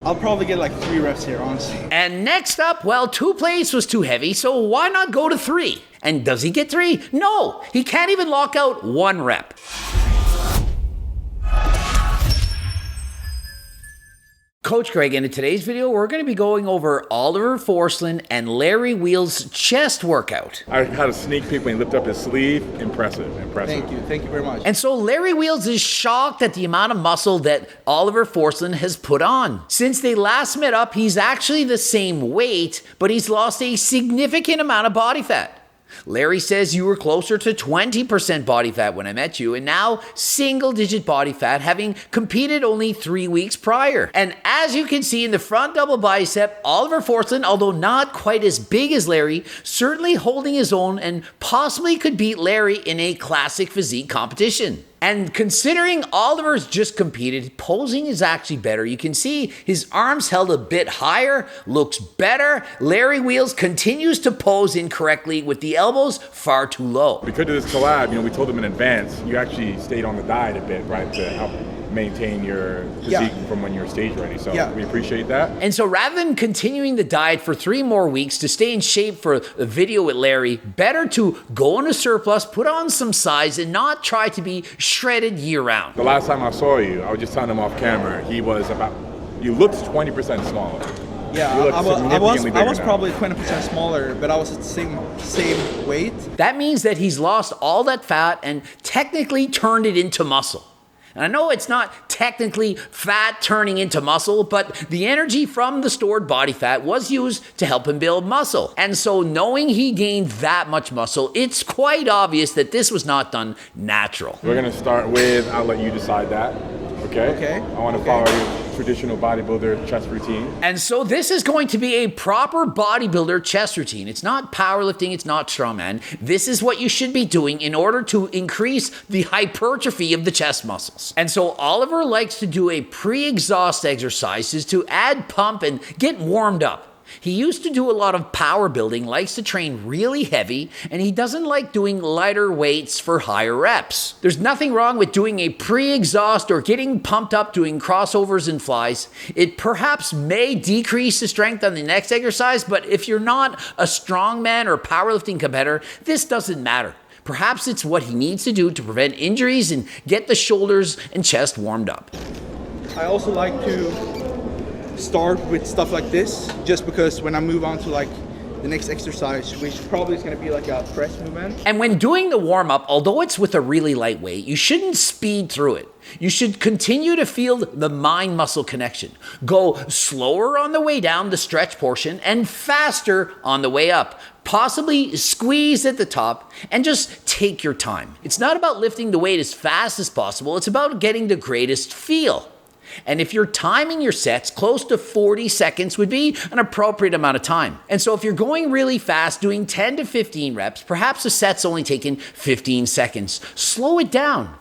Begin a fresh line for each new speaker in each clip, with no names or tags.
I'll probably get like 3 reps here, honestly.
And next up, well, 2 plates was too heavy, so why not go to 3? And does he get 3? No, he can't even lock out 1 rep. Coach Greg, and in today's video, we're going to be going over Oliver Forslin and Larry Wheels' chest workout.
I had a sneak peek when he lifted up his sleeve. Impressive.
Thank you very much.
And so Larry Wheels is shocked at the amount of muscle that Oliver Forslin has put on. Since they last met up, he's actually the same weight, but he's lost a significant amount of body fat. Larry says you were closer to 20% body fat when I met you, and now single-digit body fat, having competed only 3 weeks prior. And as you can see in the front double bicep, Oliver Forslin, although not quite as big as Larry, certainly holding his own and possibly could beat Larry in a classic physique competition. And considering Oliver's just competed, posing is actually better. You can see his arms held a bit higher, looks better. Larry Wheels continues to pose incorrectly with the elbows far too low.
Because of this collab, we told him in advance, you actually stayed on the diet a bit, right, to help maintain your physique from when you're stage ready. So we appreciate that.
And so rather than continuing the diet for 3 more weeks to stay in shape for the video with Larry, better to go on a surplus, put on some size, and not try to be shredded year round.
The last time I saw you, I was just telling him off camera, you looked 20% smaller.
Yeah, I was probably 20% smaller, but I was at the same weight.
That means that he's lost all that fat and technically turned it into muscle. And I know it's not technically fat turning into muscle, but the energy from the stored body fat was used to help him build muscle. And so knowing he gained that much muscle, it's quite obvious that this was not done natural.
We're going to start with, I'll let you decide that. Okay. I want to follow your traditional bodybuilder chest routine.
And so this is going to be a proper bodybuilder chest routine. It's not powerlifting, it's not strongman. This is what you should be doing in order to increase the hypertrophy of the chest muscles. And so Oliver likes to do a pre-exhaust exercises to add pump and get warmed up. He used to do a lot of power building, likes to train really heavy, and he doesn't like doing lighter weights for higher reps. There's nothing wrong with doing a pre-exhaust or getting pumped up doing crossovers and flies. It perhaps may decrease the strength on the next exercise, but if you're not a strongman or powerlifting competitor, this doesn't matter. Perhaps it's what he needs to do to prevent injuries and get the shoulders and chest warmed up.
I also like to start with stuff like this, just because when I move on to like the next exercise, which probably is going to be like a press movement.
And when doing the warm-up, although it's with a really light weight, you shouldn't speed through it. You should continue to feel the mind-muscle connection. Go slower on the way down, the stretch portion, and faster on the way up. Possibly squeeze at the top and just take your time. It's not about lifting the weight as fast as possible. It's about getting the greatest feel. And if you're timing your sets, close to 40 seconds would be an appropriate amount of time. And so if you're going really fast, doing 10 to 15 reps, perhaps the set's only taking 15 seconds. Slow it down.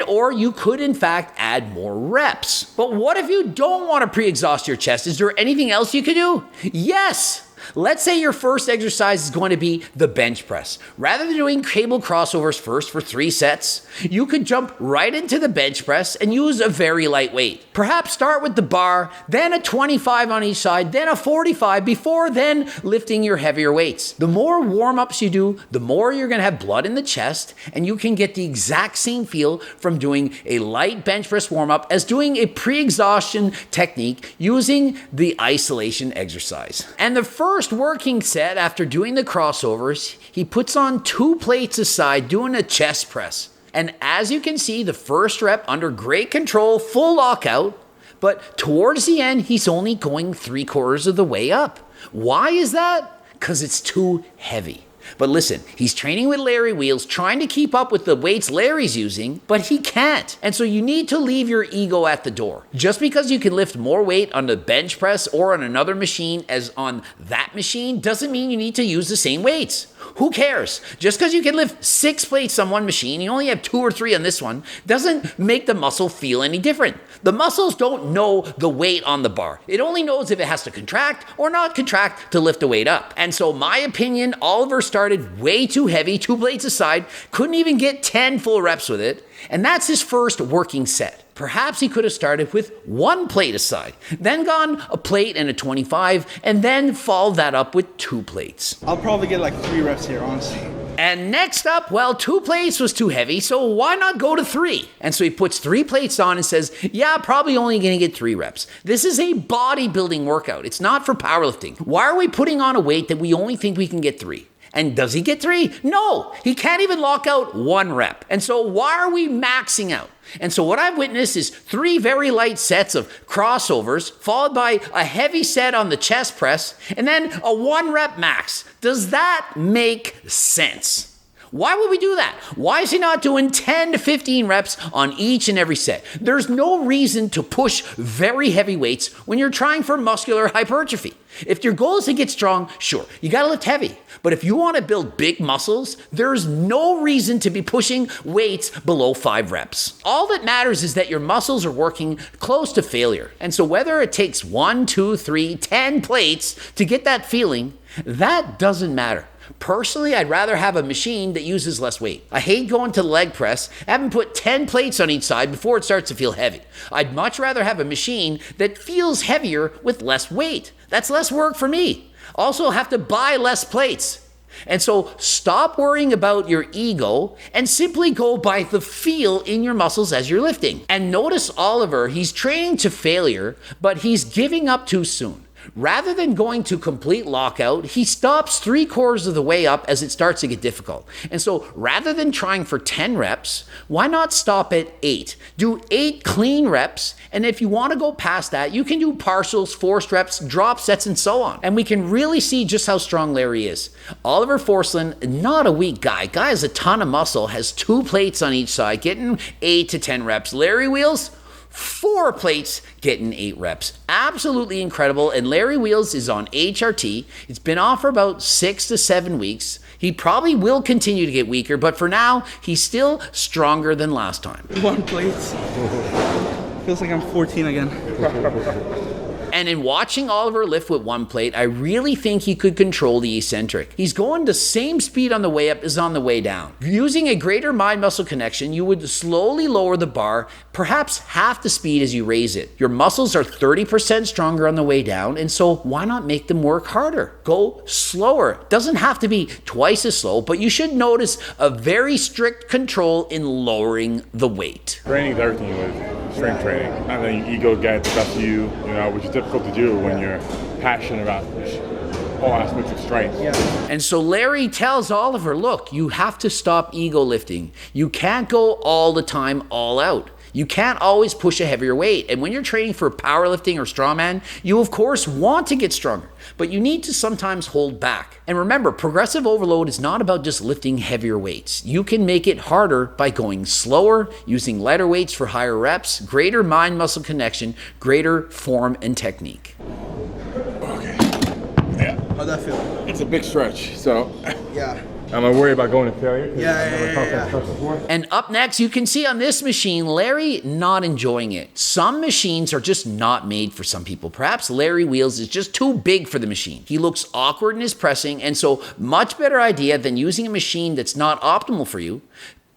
Or you could, in fact, add more reps. But what if you don't want to pre-exhaust your chest? Is there anything else you could do? Yes! Let's say your first exercise is going to be the bench press. Rather than doing cable crossovers first for 3 sets, you could jump right into the bench press and use a very light weight. Perhaps start with the bar, then a 25 on each side, then a 45 before then lifting your heavier weights. The more warm-ups you do, the more you're going to have blood in the chest, and you can get the exact same feel from doing a light bench press warm-up as doing a pre-exhaustion technique using the isolation exercise. And the first working set after doing the crossovers, he puts on 2 plates aside doing a chest press. And as you can see, the first rep under great control, full lockout, but towards the end, he's only going 3/4 of the way up. Why is that? Because it's too heavy. But listen, he's training with Larry Wheels, trying to keep up with the weights Larry's using, but he can't. And so you need to leave your ego at the door. Just because you can lift more weight on the bench press or on another machine as on that machine doesn't mean you need to use the same weights. Who cares? Just because you can lift 6 plates on one machine, you only have 2 or 3 on this one, doesn't make the muscle feel any different. The muscles don't know the weight on the bar. It only knows if it has to contract or not contract to lift the weight up. And so my opinion, Oliver started way too heavy, 2 plates aside, couldn't even get 10 full reps with it, and that's his first working set. Perhaps he could have started with 1 plate aside, then gone a plate and a 25, and then followed that up with 2 plates.
I'll probably get like 3 reps here, honestly.
And next up, well, 2 plates was too heavy, so why not go to 3? And so he puts 3 plates on and says, yeah, probably only gonna get 3 reps. This is a bodybuilding workout. It's not for powerlifting. Why are we putting on a weight that we only think we can get 3? And does he get 3? No, he can't even lock out 1 rep. And so why are we maxing out? And so what I've witnessed is 3 very light sets of crossovers, followed by a heavy set on the chest press, and then a 1 rep max. Does that make sense? Why would we do that? Why is he not doing 10 to 15 reps on each and every set? There's no reason to push very heavy weights when you're trying for muscular hypertrophy. If your goal is to get strong, sure, you gotta lift heavy. But if you wanna build big muscles, there's no reason to be pushing weights below 5 reps. All that matters is that your muscles are working close to failure. And so whether it takes 1, 2, 3, 10 plates to get that feeling, that doesn't matter. Personally, I'd rather have a machine that uses less weight. I hate going to the leg press, having put 10 plates on each side before it starts to feel heavy. I'd much rather have a machine that feels heavier with less weight. That's less work for me. Also, have to buy less plates. And so stop worrying about your ego and simply go by the feel in your muscles as you're lifting. And notice Oliver, he's training to failure, but he's giving up too soon. Rather than going to complete lockout, he stops 3/4 of the way up as it starts to get difficult. And so rather than trying for 10 reps, why not stop at 8? Do 8 clean reps, and if you want to go past that, you can do partials, forced reps, drop sets, and so on. And we can really see just how strong Larry is. Oliver Forslin, not a weak guy. Guy has a ton of muscle, has 2 plates on each side, getting 8 to 10 reps. Larry Wheels, 4 plates, getting 8 reps. Absolutely incredible. And Larry Wheels is on HRT. It's been off for about 6 to 7 weeks. He probably will continue to get weaker, but for now, he's still stronger than last time.
1 plate. Feels like I'm 14 again.
And in watching Oliver lift with 1 plate, I really think he could control the eccentric. He's going the same speed on the way up as on the way down. Using a greater mind-muscle connection, you would slowly lower the bar, perhaps half the speed as you raise it. Your muscles are 30% stronger on the way down, and so why not make them work harder? Go slower. Doesn't have to be twice as slow, but you should notice a very strict control in lowering the weight.
Training is everything with strength training. Not letting your ego get the best of you, which is difficult to do when you're passionate about all aspects of strength.
Yeah.
And so Larry tells Oliver, look, you have to stop ego lifting. You can't go all the time all out. You can't always push a heavier weight. And when you're training for powerlifting or strongman, you of course want to get stronger, but you need to sometimes hold back. And remember, progressive overload is not about just lifting heavier weights. You can make it harder by going slower, using lighter weights for higher reps, greater mind-muscle connection, greater form and technique.
Okay. Yeah.
How'd that feel?
It's a big stretch, so
Yeah.
I'm gonna worry about going to failure.
Yeah.
And up next, you can see on this machine, Larry not enjoying it. Some machines are just not made for some people. Perhaps Larry Wheels is just too big for the machine. He looks awkward in his pressing, and so much better idea than using a machine that's not optimal for you.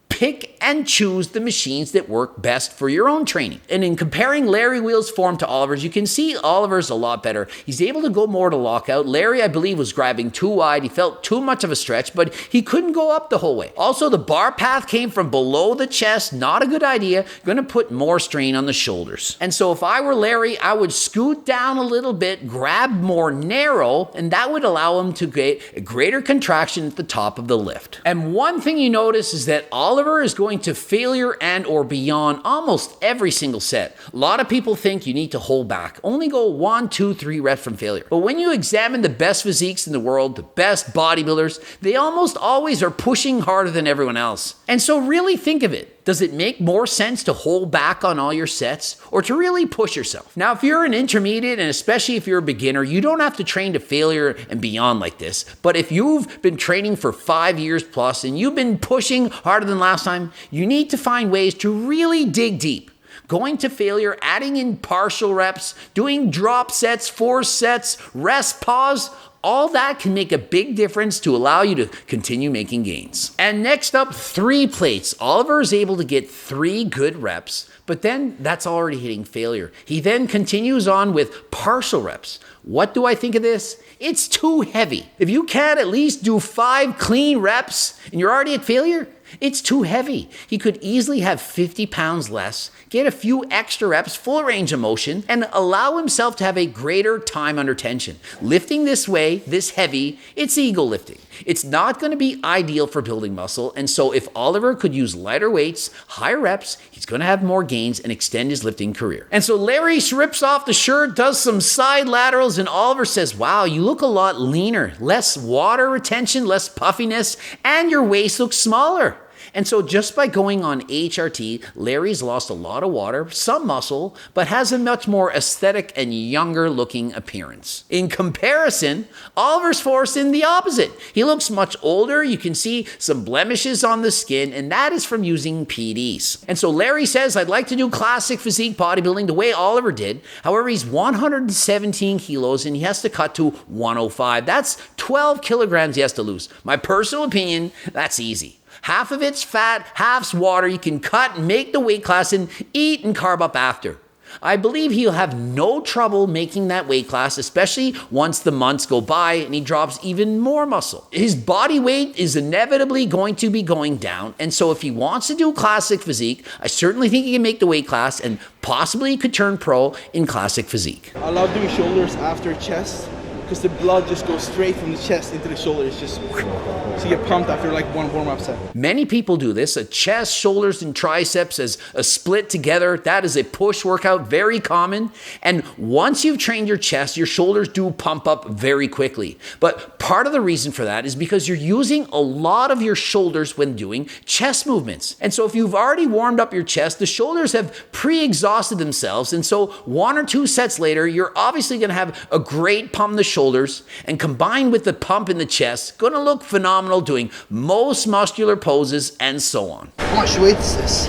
Pick and choose the machines that work best for your own training. And in comparing Larry Wheels' form to Oliver's, you can see Oliver's a lot better. He's able to go more to lockout. Larry, I believe, was grabbing too wide. He felt too much of a stretch, but he couldn't go up the whole way. Also, the bar path came from below the chest. Not a good idea. Going to put more strain on the shoulders. And so if I were Larry, I would scoot down a little bit, grab more narrow, and that would allow him to get a greater contraction at the top of the lift. And one thing you notice is that Oliver is going to failure and or beyond almost every single set. A lot of people think you need to hold back. Only go 1, 2, 3 reps from failure. But when you examine the best physiques in the world, the best bodybuilders, they almost always are pushing harder than everyone else. And so really think of it. Does it make more sense to hold back on all your sets or to really push yourself? Now, if you're an intermediate, and especially if you're a beginner, you don't have to train to failure and beyond like this. But if you've been training for 5 years plus and you've been pushing harder than last time, you need to find ways to really dig deep. Going to failure, adding in partial reps, doing drop sets, force sets, rest, pause, all that can make a big difference to allow you to continue making gains. And next up, 3 plates. Oliver is able to get 3 good reps, but then that's already hitting failure. He then continues on with partial reps. What do I think of this? It's too heavy. If you can't at least do 5 clean reps and you're already at failure, it's too heavy. He could easily have 50 pounds less, get a few extra reps, full range of motion, and allow himself to have a greater time under tension. Lifting this way, this heavy, it's ego lifting. It's not going to be ideal for building muscle, and so if Oliver could use lighter weights, higher reps, he's going to have more gains and extend his lifting career. And so Larry rips off the shirt, does some side laterals, and Oliver says, wow, you look a lot leaner, less water retention, less puffiness, and your waist looks smaller. And so just by going on HRT, Larry's lost a lot of water, some muscle, but has a much more aesthetic and younger looking appearance. In comparison, Oliver's Forslin the opposite. He looks much older. You can see some blemishes on the skin, and that is from using PDs. And so Larry says, I'd like to do classic physique bodybuilding the way Oliver did. However, he's 117 kilos and he has to cut to 105. That's 12 kilograms he has to lose. My personal opinion, that's easy. Half of it's fat, half's water. You can cut and make the weight class and eat and carb up after. I believe he'll have no trouble making that weight class, especially once the months go by and he drops even more muscle. His body weight is inevitably going to be going down, and so if he wants to do classic physique, I certainly think he can make the weight class and possibly he could turn pro in classic physique.
I love doing shoulders after chest, because the blood just goes straight from the chest into the shoulders, just so you get pumped after like one warm-up set.
Many people do this, a chest, shoulders, and triceps as a split together. That is a push workout, very common. And once you've trained your chest, your shoulders do pump up very quickly. But part of the reason for that is because you're using a lot of your shoulders when doing chest movements. And so if you've already warmed up your chest, the shoulders have pre-exhausted themselves. And so 1 or 2 sets later, you're obviously going to have a great pump in the shoulders, and combined with the pump in the chest, going to look phenomenal doing most muscular poses and so on.
How much weight is this?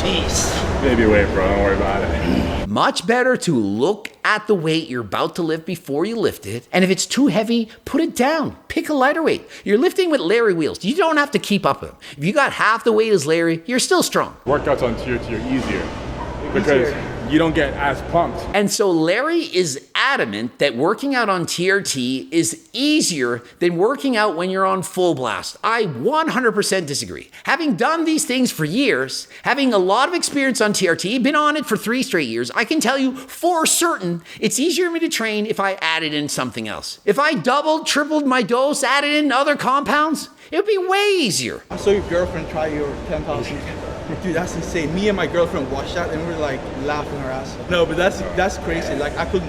Jeez.
Maybe weight, bro. Don't worry about it.
Much better to look at the weight you're about to lift before you lift it, and if it's too heavy, put it down. Pick a lighter weight. You're lifting with Larry wheels. You don't have to keep up with him. If you got half the weight as Larry, you're still strong.
Workouts on tier 2 are easier because you don't get as pumped.
And so Larry is adamant that working out on TRT is easier than working out when you're on full blast. I 100% disagree. Having done these things for years, having a lot of experience on TRT, been on it for 3 straight years, I can tell you for certain it's easier for me to train if I added in something else. If I doubled, tripled my dose, added in other compounds, it would be way easier.
I saw your girlfriend try your 10,000. Dude, that's insane. Me and my girlfriend watched that and we were like laughing our ass off. No, but that's crazy. Like I could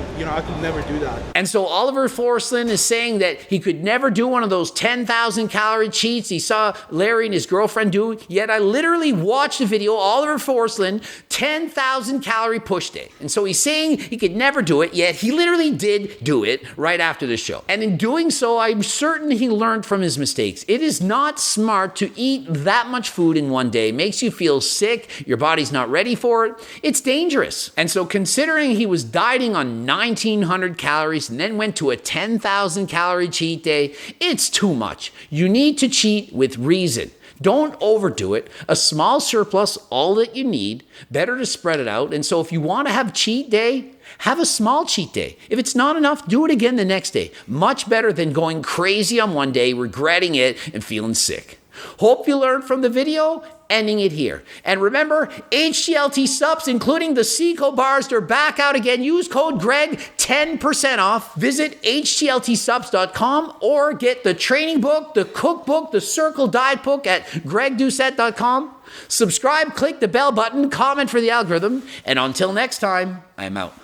never do that.
And so Oliver Forslin is saying that he could never do one of those 10,000 calorie cheats he saw Larry and his girlfriend do. Yet I literally watched the video, Oliver Forslin, 10,000 calorie push day. And so he's saying he could never do it, yet he literally did do it right after the show. And in doing so, I'm certain he learned from his mistakes. It is not smart to eat that much food in one day. It makes you feel sick, your body's not ready for it, it's dangerous. And so considering he was dieting on 1,900 calories and then went to a 10,000 calorie cheat day, it's too much. You need to cheat with reason. Don't overdo it. A small surplus, all that you need, better to spread it out. And so if you want to have cheat day, have a small cheat day. If it's not enough, do it again the next day. Much better than going crazy on one day, regretting it, and feeling sick. Hope you learned from the video, ending it here. And remember, HTLT subs, including the Seco bars, they're back out again. Use code GREG, 10% off. Visit htltsubs.com or get the training book, the cookbook, the Circle Diet book at gregdoucette.com. Subscribe, click the bell button, comment for the algorithm, and until next time, I'm out.